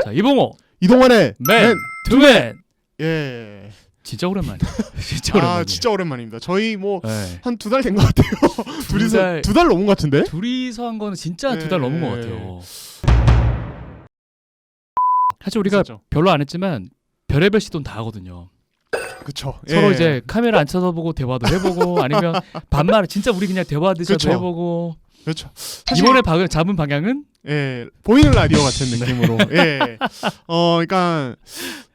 자, 이봉호 이동환의 맨 투맨. 예. 진짜 오랜만이야. 진짜 오랜만이야. 진짜 오랜만입니다. 저희 뭐 네. 한 2달 된 것 같아요. 둘이서 2달 넘은 것 같은데? 둘이서 한 거는 진짜 네. 2달 넘은 것 같아요. 사실 우리가 진짜. 별로 안 했지만 별의별 시도는 다 하거든요. 그쵸. 서로 예. 이제 카메라 안 쳐다보고 대화도 해보고 아니면 반말 진짜 우리 그냥 대화하듯이 그쵸. 해보고. 그렇죠. 이번에 잡은 방향은 보이는 라디오 같은 느낌으로. 예. 그러니까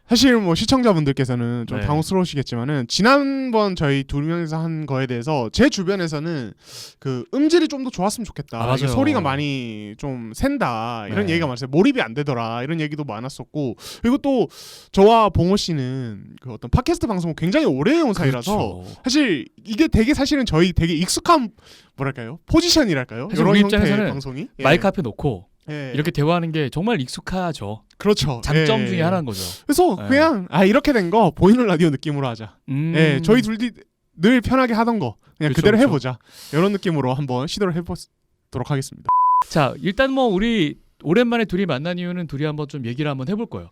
사실 뭐 시청자분들께서는 좀 네. 당혹스러우시겠지만은 지난번 저희 두 명이서 한 거에 대해서 제 주변에서는 그 음질이 좀 더 좋았으면 좋겠다. 맞아요. 이게 소리가 많이 좀 샌다 이런 네. 얘기가 많았어요. 몰입이 안 되더라 이런 얘기도 많았었고, 그리고 또 저와 봉호 씨는 그 어떤 팟캐스트 방송을 굉장히 오래 해온 사이라서 그렇죠. 사실 이게 되게 사실은 저희 되게 익숙한 뭐랄까요 포지션이랄까요 사실 이런 우리 형태의 입장에서는 방송이 마이크 앞에 놓고 예. 이렇게 대화하는 게 정말 익숙하죠. 그렇죠. 장점 예. 중에 하나인 거죠. 그래서 예. 그냥 이렇게 된 거 보이는 라디오 느낌으로 하자. 예, 저희 둘이 늘 편하게 하던 거 그냥 그쵸, 그대로 그쵸. 해보자. 이런 느낌으로 한번 시도를 해보도록 하겠습니다. 자, 일단 뭐 우리 오랜만에 둘이 만난 이유는 둘이 한번 좀 얘기를 한번 해볼 거예요.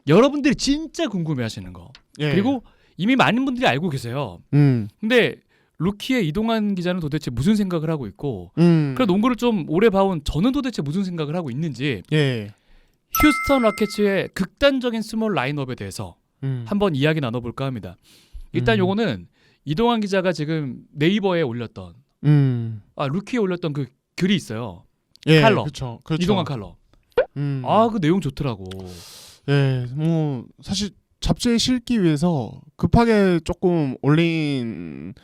여러분들이 진짜 궁금해하시는 거. 예. 그리고 이미 많은 분들이 알고 계세요. 근데 루키의 이동환 기자는 도대체 무슨 생각을 하고 있고, 그리고 농구를 좀 오래 봐온 저는 도대체 무슨 생각을 하고 있는지, 예. 휴스턴 로켓츠의 극단적인 스몰 라인업에 대해서 한번 이야기 나눠볼까 합니다. 일단 요거는 이동환 기자가 지금 네이버에 올렸던 루키에 올렸던 그 글이 있어요. 예, 칼럼. 그렇죠. 이동환 칼럼. 그 내용 좋더라고. 예, 뭐 사실 잡지에 실기 위해서 급하게 조금 올린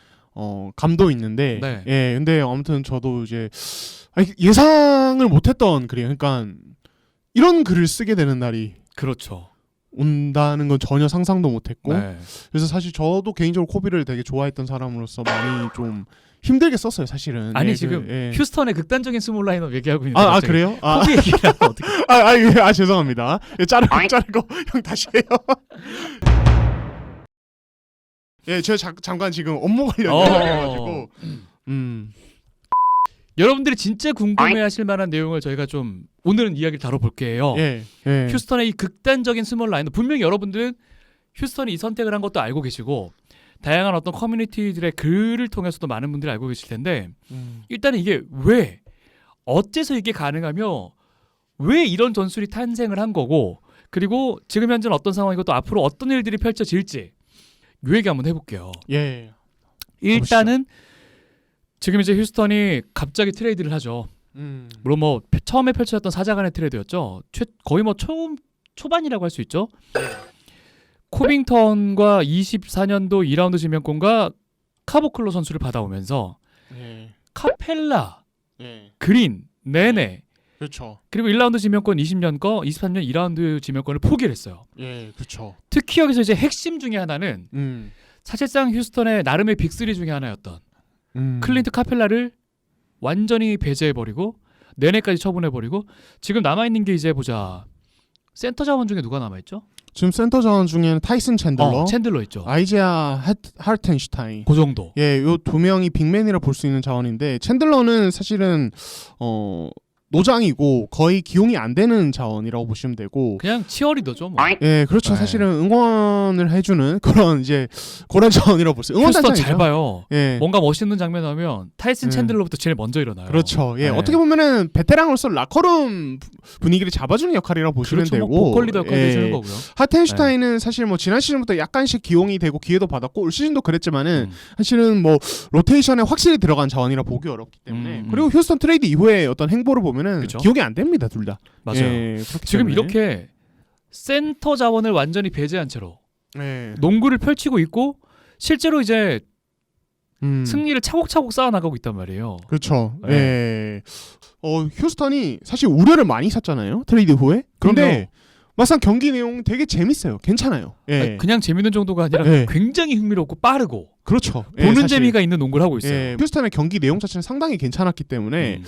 감도 있는데, 네. 예, 근데 아무튼 저도 이제 예상을 못했던 글이에요. 그러니까 이런 글을 쓰게 되는 날이 그렇죠. 온다는 건 전혀 상상도 못했고, 네. 그래서 사실 저도 개인적으로 코비를 되게 좋아했던 사람으로서 많이 좀 힘들게 썼어요, 사실은. 아니 예, 지금 예. 휴스턴의 극단적인 스몰 라인업 얘기하고 있는데 아 갑자기 그래요? 코비 얘기를 하면 어떻게? 죄송합니다. 자르고 형 다시 해요. 예, 제가 잠깐 지금 업무 관련해가지고. 여러분들이 진짜 궁금해하실 만한 내용을 저희가 좀 오늘은 이야기를 다뤄볼게요. 예, 예. 휴스턴의 이 극단적인 스몰 라인업, 분명히 여러분들은 휴스턴이 이 선택을 한 것도 알고 계시고 다양한 어떤 커뮤니티들의 글을 통해서도 많은 분들이 알고 계실 텐데, 일단은 이게 왜 어째서 이게 가능하며 왜 이런 전술이 탄생을 한 거고, 그리고 지금 현재는 어떤 상황이고 또 앞으로 어떤 일들이 펼쳐질지 요 얘기 한번 해볼게요. 예. 일단은 지금 이제 휴스턴이 갑자기 트레이드를 하죠. 물론 뭐 처음에 펼쳐졌던 사자간의 트레이드였죠. 거의 뭐 초반이라고 할 수 있죠. 코빙턴과 24년도 2라운드 지명권과 카보클로 선수를 받아오면서 예. 카펠라, 예. 그린, 네네, 그렇죠. 그리고 1라운드 지명권 20년 거, 23년 2라운드 지명권을 포기를 했어요. 예, 그렇죠. 특히 여기서 이제 핵심 중에 하나는 사실상 휴스턴의 나름의 빅3 중에 하나였던 클린트 카펠라를 완전히 배제해버리고 네네까지 처분해버리고, 지금 남아있는 게 이제 보자, 센터 자원 중에 누가 남아있죠? 지금 센터 자원 중에는 타이슨 챈들러 있죠. 아이지아 하르텐슈타인. 그 정도. 예, 요 두 명이 빅맨이라 볼 수 있는 자원인데, 챈들러는 사실은 노장이고 거의 기용이 안 되는 자원이라고 보시면 되고, 그냥 치어리더죠 뭐. 예, 그렇죠. 네. 사실은 응원을 해주는 그런 이제 그런 자원이라고 볼 수 있어요. 응원 휴스턴 단장이죠. 잘 봐요. 예, 뭔가 멋있는 장면 나오면 타이슨 챈들러부터 제일 먼저 일어나요. 그렇죠. 예, 네. 어떻게 보면은 베테랑으로서 라커룸 분위기를 잡아주는 역할이라고 보시면 그렇죠. 되고, 뭐 보컬리더 역할을 해주는 거고요. 하텐슈타인은 사실 뭐 지난 시즌부터 약간씩 기용이 되고 기회도 받았고 올 시즌도 그랬지만은 사실은 뭐 로테이션에 확실히 들어간 자원이라 보기 어렵기 때문에, 그리고 휴스턴 트레이드 이후에 어떤 행보를 보면은 그쵸? 기용이 안 됩니다, 둘 다. 맞아요. 예, 그렇기 지금 때문에. 이렇게 센터 자원을 완전히 배제한 채로 예. 농구를 펼치고 있고 실제로 이제 승리 승리를 차곡차곡 쌓아나가고 있단 말이에요. 그렇죠. 네. 예. 휴스턴이 사실 우려를 많이 샀잖아요, 트레이드 후에. 근데 그럼요. 막상 경기 내용 되게 재밌어요. 괜찮아요. 예. 아니, 그냥 재밌는 정도가 아니라 예. 굉장히 흥미롭고 빠르고 그렇죠. 예, 보는 사실. 재미가 있는 농구를 하고 있어요. 예, 휴스턴의 경기 내용 자체는 상당히 괜찮았기 때문에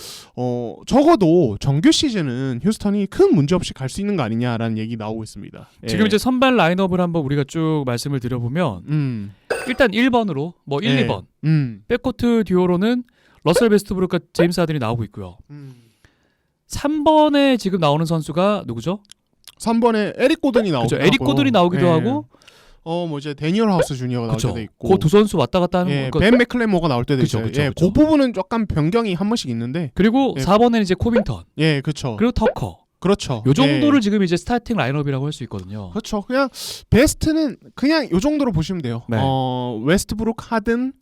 적어도 정규 시즌은 휴스턴이 큰 문제 없이 갈 수 있는 거 아니냐라는 얘기 나오고 있습니다. 예. 지금 이제 선발 라인업을 한번 우리가 쭉 말씀을 드려보면 일단 1번으로 뭐 1, 예. 2번 백코트 듀오로는 러셀 베스트브룩과 제임스 하든이 나오고 있고요. 3번에 지금 나오는 선수가 누구죠? 3번에 에릭 고든이 나오기도 그렇죠. 에릭 하고요. 고든이 나오기도 예. 하고 뭐 이제 데니얼 하우스 주니어가 나올 그렇죠. 때도 있고. 그 두 선수 왔다 갔다 하는 예, 거. 벤 맥클레모가 나올 때도 그쵸, 있어요. 그쵸, 예, 그쵸. 그 부분은 약간 변경이 한 번씩 있는데. 그리고 예. 4번에는 이제 코빙턴. 예, 그렇죠. 그리고 터커. 그렇죠. 요 정도를 예. 지금 이제 스타팅 라인업이라고 할 수 있거든요. 그렇죠. 그냥 베스트는 그냥 요 정도로 보시면 돼요. 네. 웨스트브룩, 하든,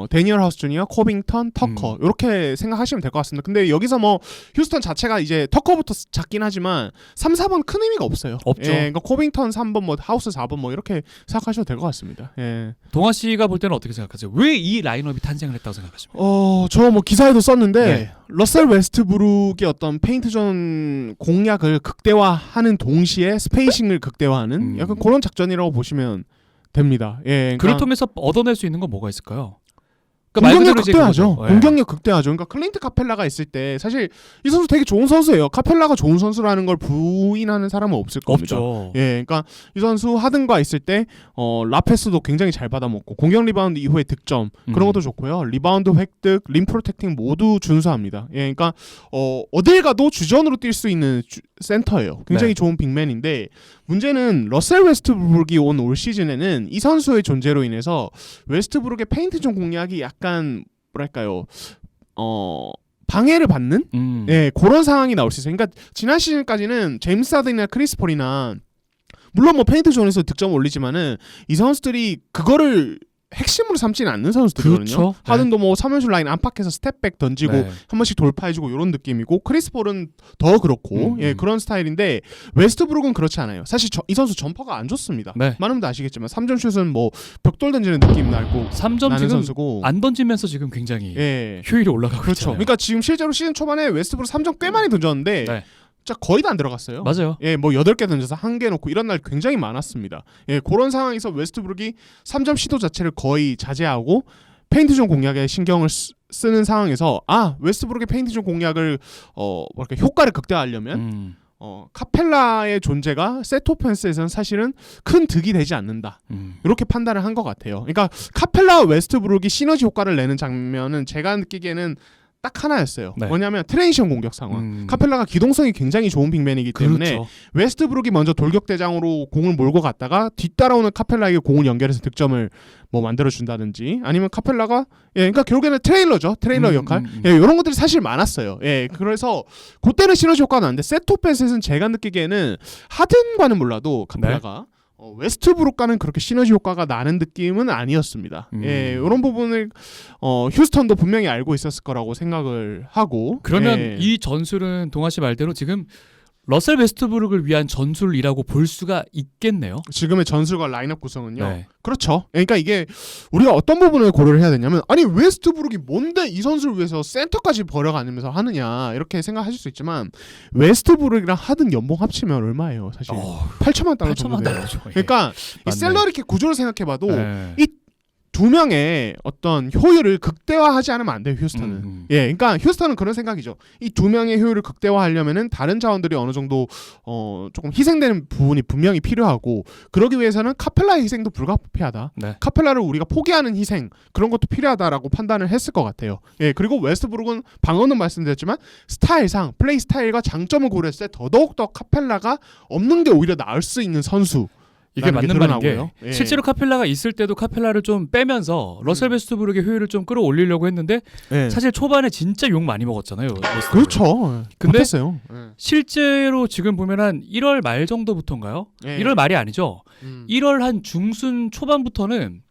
데니얼 하우스 주니어, 코빙턴, 터커 이렇게 생각하시면 될 것 같습니다. 근데 여기서 뭐 휴스턴 자체가 이제 터커부터 작긴 하지만 3, 4번 큰 의미가 없어요. 없죠. 예, 그러니까 코빙턴 3번, 뭐 하우스 4번 뭐 이렇게 생각하셔도 될 것 같습니다. 예. 동아 씨가 볼 때는 어떻게 생각하세요? 왜 이 라인업이 탄생을 했다고 생각하십니까? 저 뭐 기사에도 썼는데 네. 러셀 웨스트브룩의 어떤 페인트존 공략을 극대화하는 동시에 스페이싱을 극대화하는 약간 그런 작전이라고 보시면 됩니다. 예, 그러니까 그를 통해서 얻어낼 수 있는 건 뭐가 있을까요? 그러니까 말 공격력 그대로 이제 극대화죠. 그거죠. 예. 공격력 극대화죠. 그러니까 클린트 카펠라가 있을 때 사실 이 선수 되게 좋은 선수예요. 카펠라가 좋은 선수라는 걸 부인하는 사람은 없을 겁니다. 없죠. 예, 그러니까 이 선수 하든과 있을 때 라페스도 굉장히 잘 받아먹고 공격 리바운드 이후에 득점 그런 것도 좋고요. 리바운드 획득, 림 프로텍팅 모두 준수합니다. 예, 그러니까 어딜 가도 주전으로 뛸 수 있는 센터예요. 굉장히 네. 좋은 빅맨인데 문제는 러셀 웨스트브룩이 온 올 시즌에는 이 선수의 존재로 인해서 웨스트브룩의 페인트존 공략이 약간 뭐랄까요? 방해를 받는 예, 그런 상황이 나올 수 있어요. 그러니까 지난 시즌까지는 제임스 하든이나 크리스 폴이나 물론 뭐 페인트 존에서 득점 올리지만은 이 선수들이 그거를 핵심으로 삼지는 않는 선수들이거든요. 그렇죠. 하든도 뭐 3연슛 라인 안팎에서 스텝백 던지고 네. 한 번씩 돌파해주고 이런 느낌이고 크리스 폴은 더 그렇고 예, 그런 스타일인데 웨스트브룩은 그렇지 않아요. 사실 이 선수 점퍼가 안 좋습니다. 네. 많은 분들 아시겠지만 3점 슛은 뭐 벽돌 던지는 느낌 나고 3점 나는 지금 선수고 안 던지면서 지금 굉장히 예. 효율이 올라가고 그렇죠. 있잖아요. 그러니까 지금 실제로 시즌 초반에 웨스트브룩 3점 꽤 많이 던졌는데 네. 진짜 거의 다 안 들어갔어요. 맞아요. 예, 뭐 8개 던져서 1개 놓고 이런 날 굉장히 많았습니다. 예, 그런 상황에서 웨스트브룩이 3점 시도 자체를 거의 자제하고 페인트존 공략에 신경을 쓰는 상황에서 웨스트브룩의 페인트존 공략을 뭐랄까 효과를 극대화하려면 카펠라의 존재가 세트 오펜스에서는 사실은 큰 득이 되지 않는다. 이렇게 판단을 한 것 같아요. 그러니까 카펠라와 웨스트브룩이 시너지 효과를 내는 장면은 제가 느끼기에는 딱 하나였어요. 네. 뭐냐면 트랜지션 공격 상황. 카펠라가 기동성이 굉장히 좋은 빅맨이기 때문에 그렇죠. 웨스트브룩이 먼저 돌격대장으로 공을 몰고 갔다가 뒤따라오는 카펠라에게 공을 연결해서 득점을 뭐 만들어준다든지 아니면 카펠라가 그러니까 결국에는 트레일러 역할 이런 것들이 사실 많았어요. 예, 그래서 그때는 시너지 효과가 나는데 세트 오펜스에서는 제가 느끼기에는 하든과는 몰라도 카펠라가 웨스트브룩과는 그렇게 시너지 효과가 나는 느낌은 아니었습니다. 예, 이런 부분을 휴스턴도 분명히 알고 있었을 거라고 생각을 하고 그러면 이 전술은 동아 씨 말대로 지금 러셀 웨스트브룩을 위한 전술이라고 볼 수가 있겠네요. 지금의 전술과 라인업 구성은요. 네. 그렇죠. 그러니까 이게 우리가 어떤 부분을 고려를 해야 되냐면 아니 웨스트브룩이 뭔데 이 선수를 위해서 센터까지 버려가면서 하느냐 이렇게 생각하실 수 있지만 웨스트브룩이랑 하든 연봉 합치면 얼마예요 사실 8천만 달러 정도 8천만 돼요. 달러죠. 그러니까 이 맞네. 셀러리 구조를 생각해봐도 네. 이 두 명의 어떤 효율을 극대화하지 않으면 안 돼요 휴스턴은. 예, 그러니까 휴스턴은 그런 생각이죠. 이 두 명의 효율을 극대화하려면은 다른 자원들이 어느 정도 조금 희생되는 부분이 분명히 필요하고 그러기 위해서는 카펠라의 희생도 불가피하다. 네. 카펠라를 우리가 포기하는 희생 그런 것도 필요하다라고 판단을 했을 것 같아요. 예, 그리고 웨스트브룩은 방금도 말씀드렸지만 스타일상 플레이 스타일과 장점을 고려했을 때 더더욱 카펠라가 없는 게 오히려 나을 수 있는 선수. 이게 맞는 말인 게 예. 실제로 카펠라가 있을 때도 카펠라를 좀 빼면서 러셀 웨스트브룩의 효율을 좀 끌어올리려고 했는데 예. 사실 초반에 진짜 욕 많이 먹었잖아요. 웨스트브룩. 그렇죠. 근데 못했어요. 실제로 지금 보면 한 1월 말 정도부터인가요? 예. 1월 말이 아니죠. 1월 한 중순 초반부터는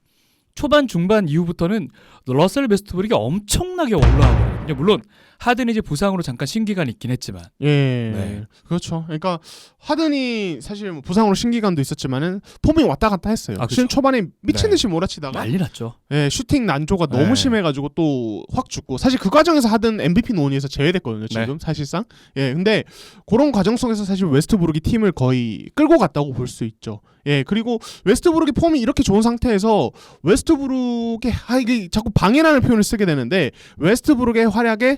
초반 중반 이후부터는 러셀 웨스트브룩이 엄청나게 올라가거든요. 물론 하든이 이제 부상으로 잠깐 신기간이 있긴 했지만. 예, 네. 그렇죠. 그러니까 하든이 사실 뭐 부상으로 신기간도 있었지만은 폼이 왔다 갔다 했어요. 그렇죠. 시즌 초반에 미친 듯이 몰아치다가 난리 났죠. 예, 슈팅 난조가 너무 네. 심해가지고 또 확 죽고 사실 그 과정에서 하든 MVP 논의에서 제외됐거든요. 지금 네. 사실상. 예, 근데 그런 과정 속에서 사실 웨스트브룩이 팀을 거의 끌고 갔다고 볼 수 있죠. 예, 그리고 웨스트브룩이 폼이 이렇게 좋은 상태에서 웨스트브룩의 이게 자꾸 방해라는 표현을 쓰게 되는데 웨스트브룩의 활약에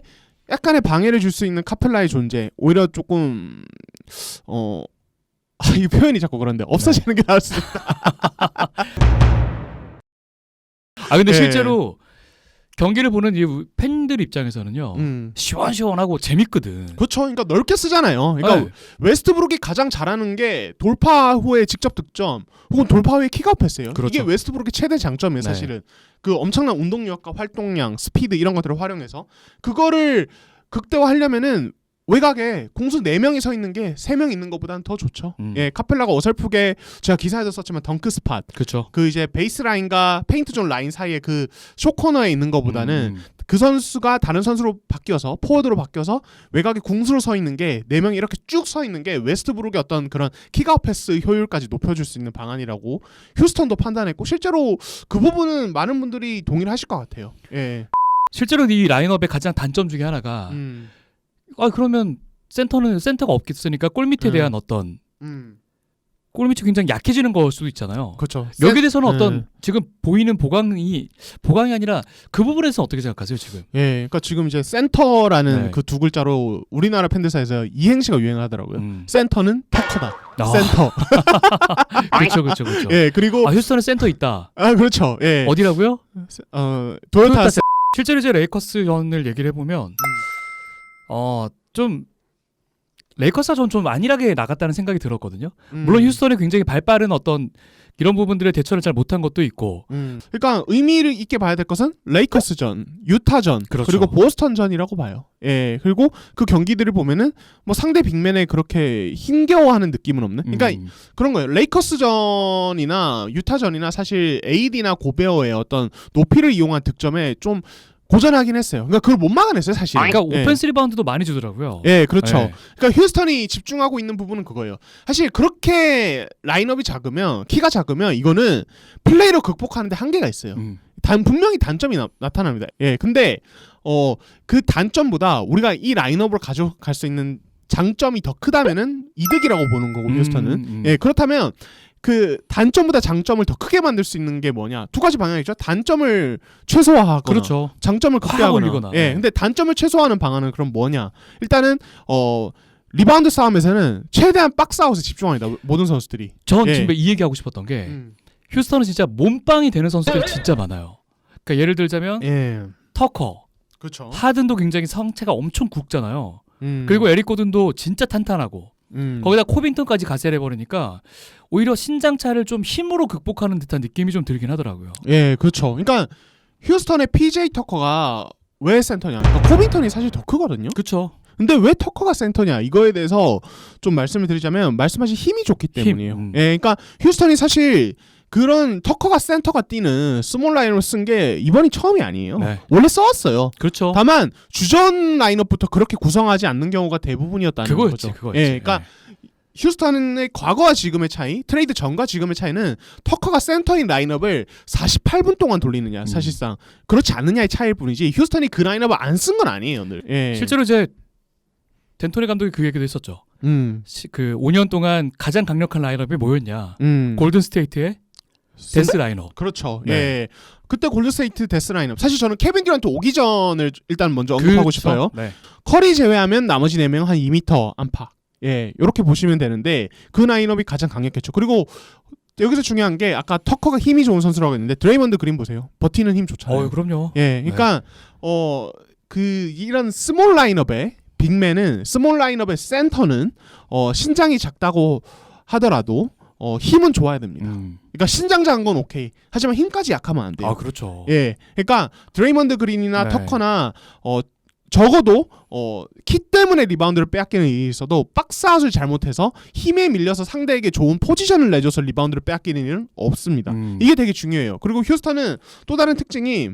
약간의 방해를 줄 수 있는 카펠라의 존재 오히려 조금 이 표현이 자꾸 그런데 없어지는 게 나을 수도 있다. 근데 예. 실제로 경기를 보는 이 팬들 입장에서는요. 시원시원하고 재밌거든. 그렇죠. 그러니까 넓게 쓰잖아요. 그러니까 네. 웨스트브룩이 가장 잘하는 게 돌파 후에 직접 득점 혹은 돌파 후에 킥아웃 패스예요. 그렇죠. 이게 웨스트브룩의 최대 장점이에요. 네. 사실은 그 엄청난 운동력과 활동량, 스피드 이런 것들을 활용해서 그거를 극대화하려면은 외곽에 공수 4명이 서 있는 게 3명 있는 것보다는 더 좋죠. 예, 카펠라가 어설프게 제가 기사에도 썼지만 덩크 스팟 그렇죠. 그 이제 베이스 라인과 페인트 존 라인 사이에 그 쇼코너에 있는 것보다는 그 선수가 다른 선수로 바뀌어서 포워드로 바뀌어서 외곽에 궁수로 서 있는 게 4명이 이렇게 쭉 서 있는 게 웨스트브룩의 어떤 그런 킥아웃 패스 효율까지 높여줄 수 있는 방안이라고 휴스턴도 판단했고 실제로 그 부분은 많은 분들이 동의를 하실 것 같아요. 예. 실제로 이 라인업의 가장 단점 중에 하나가 그러면 센터가 없겠으니까 골 밑에 대한 어떤 골 밑이 굉장히 약해지는 걸 수도 있잖아요. 그렇죠. 여기에 대해서는 어떤 지금 보이는 보강이 아니라 그 부분에서 어떻게 생각하세요 지금? 예, 그러니까 지금 이제 센터라는 네. 그 두 글자로 우리나라 팬들 사이에서 이행시가 유행하더라고요. 센터는 터커다. 센터. 그렇죠. 예, 그리고 휴스턴에 센터 있다. 그렇죠. 예. 어디라고요? 토요타 실제로 이제 레이커스 전을 얘기를 해보면 좀 레이커스가 좀 안일하게 나갔다는 생각이 들었거든요. 물론 휴스턴이 굉장히 발빠른 어떤 이런 부분들의 대처를 잘 못한 것도 있고. 그러니까 의미를 있게 봐야 될 것은 레이커스전, 유타전, 그렇죠. 그리고 보스턴전이라고 봐요. 예, 그리고 그 경기들을 보면은 뭐 상대 빅맨에 그렇게 힘겨워하는 느낌은 없는. 그러니까 그런 거예요. 레이커스전이나 유타전이나 사실 AD나 고베어의 어떤 높이를 이용한 득점에 좀 고전하긴 했어요. 그러니까 그걸 못 막아냈어요, 사실. 그러니까 오펜스 리바운드도 많이 주더라고요. 예, 그렇죠. 네. 그러니까 휴스턴이 집중하고 있는 부분은 그거예요. 사실 그렇게 라인업이 작으면 키가 작으면 이거는 플레이로 극복하는데 한계가 있어요. 분명히 단점이 나타납니다. 예, 근데 그 단점보다 우리가 이 라인업으로 가져갈 수 있는 장점이 더 크다면은 이득이라고 보는 거고 휴스턴은. 예, 그렇다면 그 단점보다 장점을 더 크게 만들 수 있는 게 뭐냐? 두 가지 방향이 있죠. 단점을 최소화하거나 그렇죠. 장점을 극대화하거나. 올리거나. 예. 근데 단점을 최소화하는 방안은 그럼 뭐냐? 일단은 리바운드 싸움에서는 최대한 박스아웃에 집중합니다. 모든 선수들이. 전 예. 지금 이 얘기하고 싶었던 게 휴스턴은 진짜 몸빵이 되는 선수들이 진짜 많아요. 그러니까 예를 들자면 예. 터커, 그렇죠. 하든도 굉장히 성체가 엄청 굵잖아요. 그리고 에릭 고든도 진짜 탄탄하고 거기다 코빙턴까지 가세를 해버리니까 오히려 신장차를 좀 힘으로 극복하는 듯한 느낌이 좀 들긴 하더라고요. 예, 그렇죠. 그러니까 휴스턴의 PJ 터커가 왜 센터냐? 그러니까 코빙턴이 사실 더 크거든요. 그렇죠. 근데 왜 터커가 센터냐? 이거에 대해서 좀 말씀을 드리자면 말씀하신 힘이 좋기 때문이에요. 예, 그러니까 휴스턴이 사실 그런 터커가 센터가 뛰는 스몰 라인으로 쓴 게 이번이 처음이 아니에요. 네. 원래 써왔어요. 그렇죠. 다만 주전 라인업부터 그렇게 구성하지 않는 경우가 대부분이었다는 거죠. 그거였지. 예, 그러니까 휴스턴의 과거와 지금의 차이, 트레이드 전과 지금의 차이는 터커가 센터인 라인업을 48분 동안 돌리느냐, 사실상 그렇지 않느냐의 차이일 뿐이지 휴스턴이 그 라인업을 안 쓴 건 아니에요. 늘. 예. 실제로 이제 덴토니 감독이 그 얘기도 했었죠. 그 5년 동안 가장 강력한 라인업이 뭐였냐? 골든 스테이트의 데스 라인업. 그렇죠. 네. 예. 그때 골든스테이트 데스 라인업. 사실 저는 케빈 듀란트 오기 전을 일단 먼저 언급하고 싶어요. 네. 커리 제외하면 나머지 4명 한 2m 안팎. 예, 이렇게 보시면 되는데 그 라인업이 가장 강력했죠. 그리고 여기서 중요한 게 아까 터커가 힘이 좋은 선수라고 했는데 드레이먼드 그린 보세요. 버티는 힘 좋잖아요. 그럼요. 예, 그러니까 그 이런 스몰 라인업의 빅맨은 스몰 라인업의 센터는 신장이 작다고 하더라도 힘은 좋아야 됩니다. 그러니까 신장 작은 건 오케이. 하지만 힘까지 약하면 안 돼요. 그렇죠. 예, 그러니까 드레이먼드 그린이나 네. 터커나 적어도 키 때문에 리바운드를 빼앗기는 일이 있어도 박스아웃을 잘못해서 힘에 밀려서 상대에게 좋은 포지션을 내줘서 리바운드를 빼앗기는 일은 없습니다. 이게 되게 중요해요. 그리고 휴스턴은 또 다른 특징이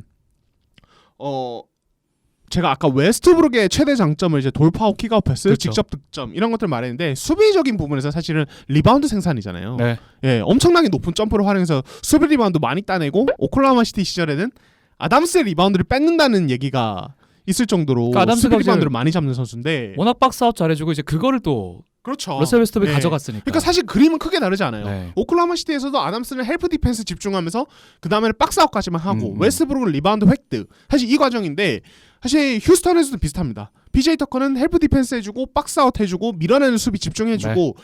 제가 아까 웨스트브룩의 최대 장점을 이제 돌파하고 킥아웃 패스, 그렇죠. 직접 득점 이런 것들 말했는데 수비적인 부분에서 사실은 리바운드 생산이잖아요. 네. 예, 엄청나게 높은 점프를 활용해서 수비 리바운드 많이 따내고 오클라호마 시티 시절에는 아담스의 리바운드를 뺏는다는 얘기가 있을 정도로 그러니까 수비 리바운드를 많이 잡는 선수인데 워낙 박스아웃 잘해주고 이제 그거를 또 그렇죠. 러셀 웨스트브룩이 네. 가져갔으니까. 그러니까 사실 그림은 크게 다르지 않아요. 네. 오클라호마 시티에서도 아담스는 헬프 디펜스 집중하면서 그 다음에는 박스아웃까지만 하고 웨스트브룩은 리바운드 획득. 사실 이 과정인데 사실 휴스턴에서도 비슷합니다. PJ 터커는 헬프 디펜스 해주고 박스아웃 해주고 밀어내는 수비 집중해주고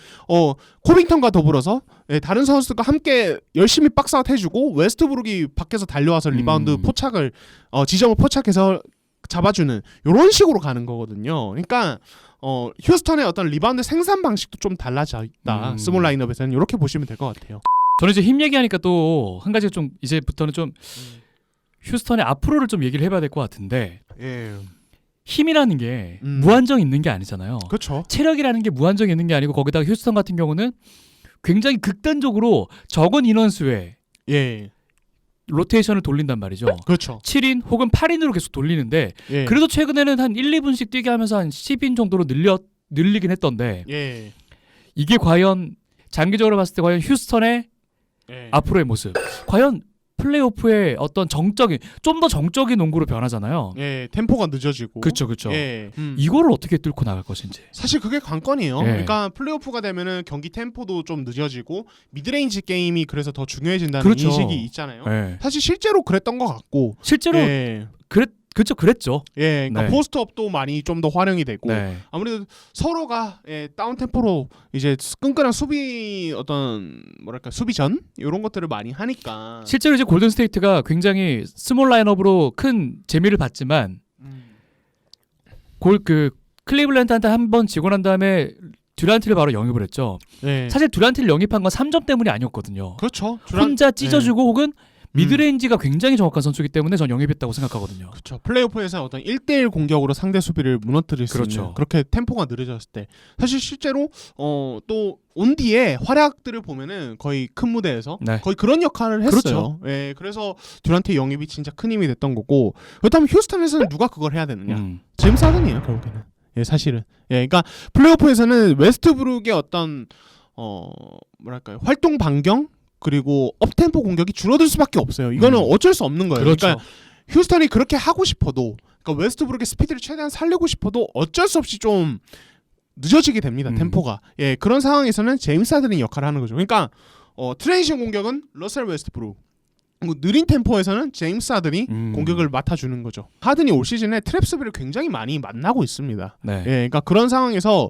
코빙턴과 더불어서 다른 선수들과 함께 열심히 박스아웃 해주고 웨스트브룩이 밖에서 달려와서 리바운드 포착을 지점을 포착해서 잡아주는 이런 식으로 가는 거거든요. 그러니까 휴스턴의 어떤 리바운드 생산 방식도 좀 달라져 있다. 스몰 라인업에서는 이렇게 보시면 될 것 같아요. 저는 이제 힘 얘기하니까 또 한 가지 좀 이제부터는 좀 휴스턴의 앞으로를 좀 얘기를 해봐야 될 것 같은데 예, 힘이라는 게 무한정 있는 게 아니잖아요. 그렇죠. 체력이라는 게 무한정 있는 게 아니고 거기다가 휴스턴 같은 경우는 굉장히 극단적으로 적은 인원수의 예, 로테이션을 돌린단 말이죠. 그렇죠. 7인 혹은 8인으로 계속 돌리는데 예, 그래도 최근에는 한 1, 2분씩 뛰게 하면서 한 10인 정도로 늘리긴 했던데 예, 이게 과연 장기적으로 봤을 때 과연 휴스턴의 예. 앞으로의 모습 과연 플레이오프의 어떤 좀 더 정적인 농구로 변하잖아요. 예, 템포가 늦어지고. 그렇죠. 예. 이거를 어떻게 뚫고 나갈 것인지. 사실 그게 관건이에요. 예. 그러니까 플레이오프가 되면은 경기 템포도 좀 늦어지고 미드레인지 게임이 그래서 더 중요해진다는 그렇죠. 인식이 있잖아요. 예. 사실 실제로 그랬던 것 같고. 실제로 예. 그랬죠. 예, 그러니까 네. 포스트업도 많이 좀 더 활용이 되고 네. 아무래도 서로가 다운 템포로 이제 끈끈한 수비 어떤 뭐랄까 수비전 이런 것들을 많이 하니까. 실제로 이제 골든 스테이트가 굉장히 스몰 라인업으로 큰 재미를 봤지만 클리블랜드한테 한 번 지고 난 다음에 듀란트를 바로 영입을 했죠. 예. 사실 듀란트를 영입한 건 3점 때문이 아니었거든요. 그렇죠. 혼자 찢어주고 혹은 음. 미드레인지가 굉장히 정확한 선수이기 때문에 전 영입했다고 생각하거든요. 그렇죠. 플레이오프에서 어떤 1대1 공격으로 상대 수비를 무너뜨릴 수 그렇죠. 있는 그렇게 템포가 느려졌을 때 사실 실제로 또 온 뒤에 활약들을 보면은 거의 큰 무대에서 네. 거의 그런 역할을 했어요. 그렇죠. 예, 그래서 듀란트 영입이 진짜 큰 힘이 됐던 거고 그렇다면 휴스턴에서는 누가 그걸 해야 되느냐? 제임스 하든이에요 결국에는. 예, 사실은. 예, 그러니까 플레이오프에서는 웨스트브룩의 어떤 뭐랄까요 활동 반경 그리고 업템포 공격이 줄어들 수밖에 없어요. 이거는 어쩔 수 없는 거예요. 그렇죠. 그러니까 휴스턴이 그렇게 하고 싶어도 그러니까 웨스트브룩의 스피드를 최대한 살리고 싶어도 어쩔 수 없이 좀 늦어지게 됩니다. 템포가. 예, 그런 상황에서는 제임스 하든이 역할을 하는 거죠. 그러니까 트랜지션 공격은 러셀 웨스트브룩 느린 템포에서는 제임스 하든이 공격을 맡아주는 거죠. 하든이 올 시즌에 트랩 수비를 굉장히 많이 만나고 있습니다. 네. 예, 그러니까 그런 상황에서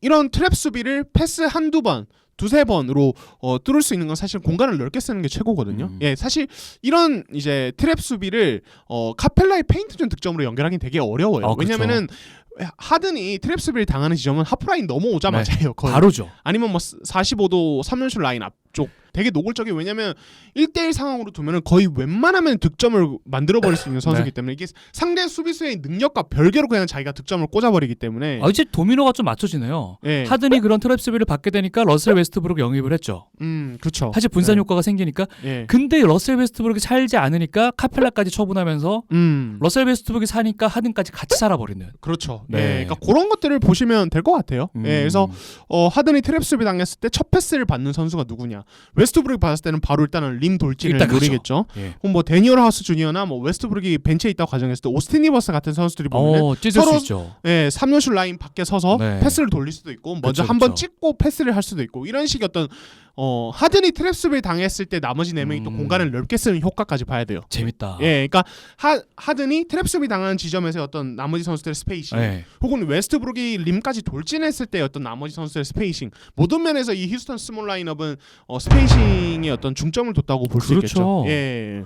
이런 트랩 수비를 패스 한두 번 두세 번으로 뚫을 수 있는 건 사실 공간을 넓게 쓰는 게 최고거든요. 예, 사실 이런 이제 트랩 수비를 카펠라의 페인트존 득점으로 연결하기 되게 어려워요. 그렇죠. 왜냐면은 하든이 트랩 수비를 당하는 지점은 하프라인 넘어오자마자예요. 거의. 바로죠. 아니면 뭐 45도 3연슛 라인 앞쪽 되게 노골적이에요. 왜냐면 1대1 상황으로 두면은 거의 웬만하면 득점을 만들어버릴 수 있는 선수이기 때문에 이게 상대 수비수의 능력과 별개로 그냥 자기가 득점을 꽂아버리기 때문에 이제 도미노가 좀 맞춰지네요. 예. 하든이 그런 트랩 수비를 받게 되니까 러셀 웨스트브룩 영입을 했죠. 그렇죠. 사실 분산 효과가 생기니까. 예. 근데 러셀 웨스트브룩이 살지 않으니까 카펠라까지 처분하면서 러셀 웨스트브룩이 사니까 하든까지 같이 살아버리는. 그렇죠. 네. 예. 그러니까 그런 것들을 보시면 될 것 같아요. 예. 그래서 하든이 트랩 수비 당했을 때 첫 패스를 받는 선수가 누구냐? 웨스트브룩이 받았을 때는 바로 일단은 림 돌진을 일단 노리겠죠. 예. 그럼 뭐 데니얼 하우스 주니어나 뭐 웨스트브룩이 벤치에 있다고 가정했을 때 오스틴 리버스 같은 선수들이 보면은 찢을 서로 수 있죠. 예, 3연슛 라인 밖에 서서 네. 패스를 돌릴 수도 있고 먼저 그쵸, 한번 그쵸. 찍고 패스를 할 수도 있고 이런 식의 어떤 하든이 트랩 수비를 당했을 때 나머지 4명이 또 공간을 넓게 쓰는 효과까지 봐야 돼요. 재밌다. 예, 그러니까 하든이 트랩 수비 당하는 지점에서 어떤 나머지 선수들의 스페이싱 네. 혹은 웨스트브룩이 림까지 돌진했을 때 어떤 나머지 선수들의 스페이싱 모든 면에서 이 휴스턴 스몰 라인업은 스페이싱에 어떤 중점을 뒀다고 볼 수 그렇죠. 있겠죠. 예.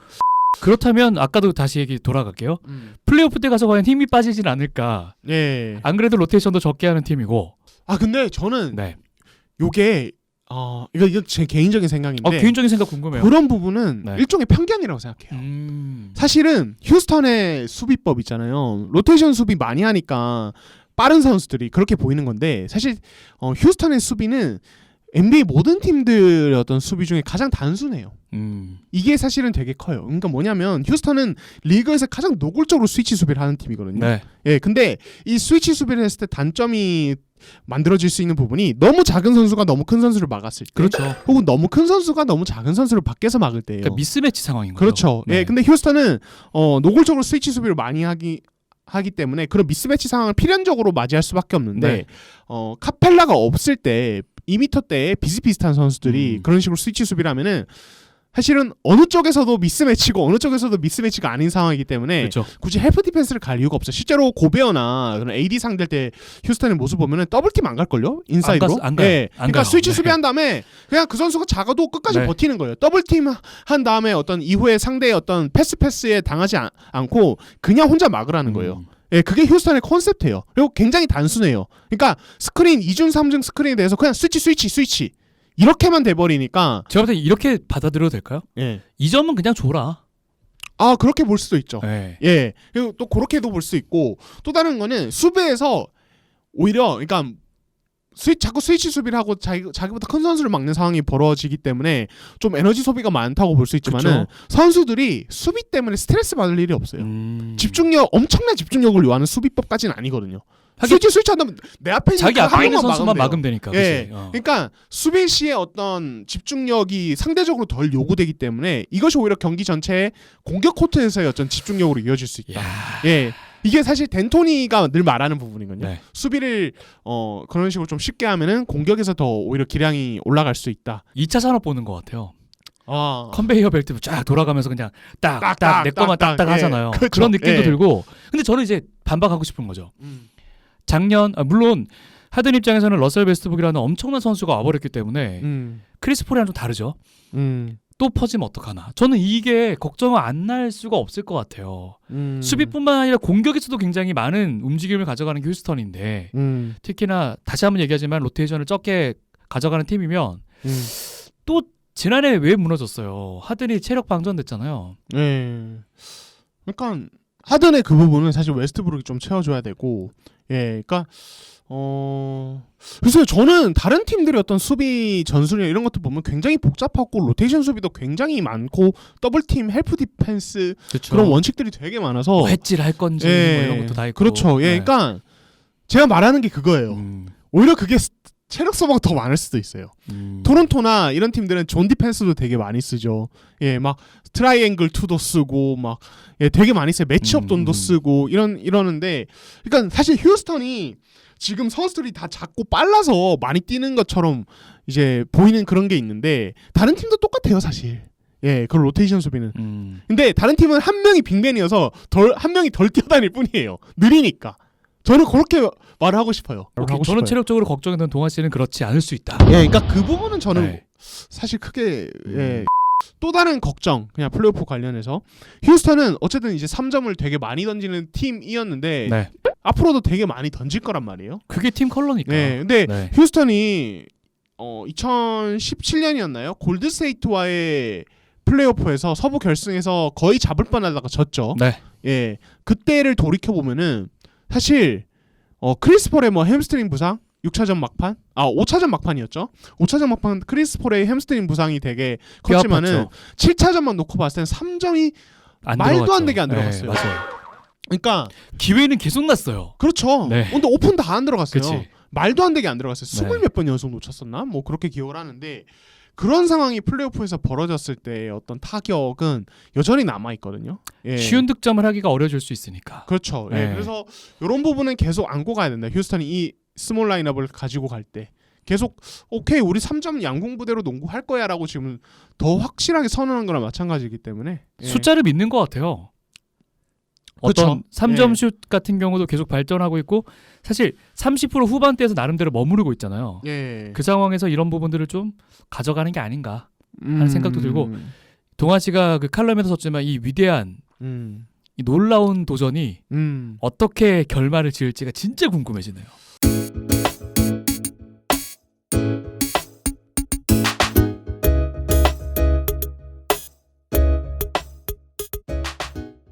그렇다면 아까도 다시 얘기 돌아갈게요. 플레이오프 때 가서 과연 힘이 빠지진 않을까. 예. 안 그래도 로테이션도 적게 하는 팀이고. 근데 저는 네. 요게 이거 제 개인적인 생각인데 개인적인 생각 궁금해요. 그런 부분은 네. 일종의 편견이라고 생각해요. 음. 사실은 휴스턴의 수비법 있잖아요. 로테이션 수비 많이 하니까 빠른 선수들이 그렇게 보이는 건데 사실 휴스턴의 수비는 NBA 모든 팀들의 어떤 수비 중에 가장 단순해요. 이게 사실은 되게 커요. 그러니까 뭐냐면 휴스턴은 리그에서 가장 노골적으로 스위치 수비를 하는 팀이거든요. 네. 예, 근데 이 스위치 수비를 했을 때 단점이 만들어질 수 있는 부분이 너무 작은 선수가 너무 큰 선수를 막았을 때, 그렇죠. 혹은 너무 큰 선수가 너무 작은 선수를 밖에서 막을 때예요. 그러니까 미스매치 상황인 거죠. 그렇죠. 네. 예, 근데 휴스턴은 노골적으로 스위치 수비를 많이 하기 때문에 그런 미스매치 상황을 필연적으로 맞이할 수밖에 없는데 네. 카펠라가 없을 때 2m대에 비슷비슷한 선수들이 그런 식으로 스위치 수비를 하면은 사실은 어느 쪽에서도 미스매치고 어느 쪽에서도 미스매치가 아닌 상황이기 때문에 그렇죠. 굳이 헬프 디펜스를 갈 이유가 없어요. 실제로 고베어나 그런 AD 상대일 때 휴스턴의 모습 보면은 더블팀 안 갈걸요? 인사이드로? 안 가요. 예. 안 그러니까 가요. 스위치 네. 수비한 다음에 그냥 그 선수가 작아도 끝까지 네. 버티는 거예요. 더블팀 한 다음에 어떤 이후에 상대의 어떤 패스에 당하지 않고 그냥 혼자 막으라는 거예요. 예, 그게 휴스턴의 컨셉이에요. 그리고 굉장히 단순해요. 그러니까 스크린 2중 3중 스크린에 대해서 그냥 스위치 이렇게만 돼버리니까 제가 볼 때 이렇게 받아들여도 될까요? 예. 이 점은 그냥 줘라. 아 그렇게 볼 수도 있죠. 네. 예. 그리고 또 그렇게도 볼 수 있고 또 다른 거는 수비에서 오히려 그러니까 자꾸 스위치 수비를 하고 자기보다 큰 선수를 막는 상황이 벌어지기 때문에 좀 에너지 소비가 많다고 볼 수 있지만은 그쵸. 선수들이 수비 때문에 스트레스 받을 일이 없어요. 엄청난 집중력을 요하는 수비법까지는 아니거든요. 스위치 한다면 내 앞에 자기 있는 앞에 있는 한 명만 선수만 막으면 돼요. 막으면 되니까. 예. 그치? 그러니까 수비 시의 어떤 집중력이 상대적으로 덜 요구되기 때문에 이것이 오히려 경기 전체의 공격 코트에서의 어떤 집중력으로 이어질 수 있다. 야. 예. 이게 사실 덴토니가 늘 말하는 부분이거든요. 네. 수비를 그런 식으로 좀 쉽게 하면은 공격에서 더 오히려 기량이 올라갈 수 있다. 2차 산업 보는 것 같아요. 아. 컨베이어 벨트 쫙 돌아가면서 그냥 딱딱, 딱딱 내 거만 딱딱, 딱딱 예. 하잖아요. 그렇죠. 그런 느낌도 예. 들고. 근데 저는 이제 반박하고 싶은 거죠. 음. 작년 물론 하든 입장에서는 러셀 베스트북이라는 엄청난 선수가 와버렸기 때문에 크리스 폴이랑 좀 다르죠. 또 퍼지면 어떡하나. 저는 이게 걱정 안 날 수가 없을 것 같아요. 수비뿐만 아니라 공격에서도 굉장히 많은 움직임을 가져가는 게 휴스턴인데 특히나 다시 한번 얘기하지만 로테이션을 적게 가져가는 팀이면 또 지난해 왜 무너졌어요. 하든이 체력 방전됐잖아요. 예. 그러니까 하든의 그 부분은 사실 웨스트브룩이 좀 채워줘야 되고, 예, 그러니까 그래서 저는 다른 팀들의 어떤 수비 전술이나 이런 것들 보면 굉장히 복잡하고 로테이션 수비도 굉장히 많고 더블팀, 헬프 디펜스 그렇죠. 그런 원칙들이 되게 많아서 뭐 해질 할 건지 예, 뭐 이런 것도 다 있고. 그렇죠. 예, 네. 그러니까 제가 말하는 게 그거예요. 오히려 그게 체력 소모가 더 많을 수도 있어요. 토론토나 이런 팀들은 존 디펜스도 되게 많이 쓰죠. 예, 막 트라이앵글 2도 쓰고 막 예, 되게 많이 써요. 매치업 돈도 쓰고 이러는데 그러니까 사실 휴스턴이 지금 선수들이 다 작고 빨라서 많이 뛰는 것처럼 이제 보이는 그런 게 있는데 다른 팀도 똑같아요, 사실. 예, 그 로테이션 수비는. 근데 다른 팀은 한 명이 빅맨이어서 한 명이 덜 뛰어다닐 뿐이에요. 느리니까. 저는 그렇게 말을 하고 싶어요. 저는 체력적으로 걱정했던 동아 씨는 그렇지 않을 수 있다. 예, 그러니까 그 부분은 저는 네. 사실 크게 예. 또 다른 걱정 그냥 플레이오프 관련해서 휴스턴은 어쨌든 이제 3점을 되게 많이 던지는 팀이었는데 네. 앞으로도 되게 많이 던질 거란 말이에요. 그게 팀 컬러니까. 네, 근데 네. 휴스턴이 2017년이었나요? 골드스테이트와의 플레이오프에서 서부 결승에서 거의 잡을 뻔하다가 졌죠. 네. 예, 그때를 돌이켜 보면은 사실 크리스 폴의 뭐 햄스트링 부상 6차전 막판? 5차전 막판이었죠. 5차전 막판 크리스 폴의 햄스트링 부상이 되게 컸지만은 7차전만 놓고 봤을 땐 3점이 말도 안 되게 안 들어갔어요. 네, 맞아요. 그러니까 기회는 계속 났어요. 그렇죠. 네. 근데 오픈 다 안 들어갔어요. 그치. 말도 안 되게 안 들어갔어요. 네. 20몇 번 연속 놓쳤었나? 뭐 그렇게 기억을 하는데 그런 상황이 플레이오프에서 벌어졌을 때의 어떤 타격은 여전히 남아 있거든요. 예. 쉬운 득점을 하기가 어려질 수 있으니까. 그렇죠. 네. 예. 그래서 이런 부분은 계속 안고 가야 된다. 휴스턴이 이 스몰 라인업을 가지고 갈 때 계속 오케이 우리 3점 양궁 부대로 농구할 거야라고 지금 더 확실하게 선언한 거랑 마찬가지이기 때문에 예. 숫자를 믿는 것 같아요. 어떤 그쵸. 3점 예. 슛 같은 경우도 계속 발전하고 있고 사실 30% 후반대에서 나름대로 머무르고 있잖아요. 예. 그 상황에서 이런 부분들을 좀 가져가는 게 아닌가 하는 생각도 들고 동아 씨가 그 칼럼에도 썼지만 이 위대한 이 놀라운 도전이 어떻게 결말을 지을지가 진짜 궁금해지네요.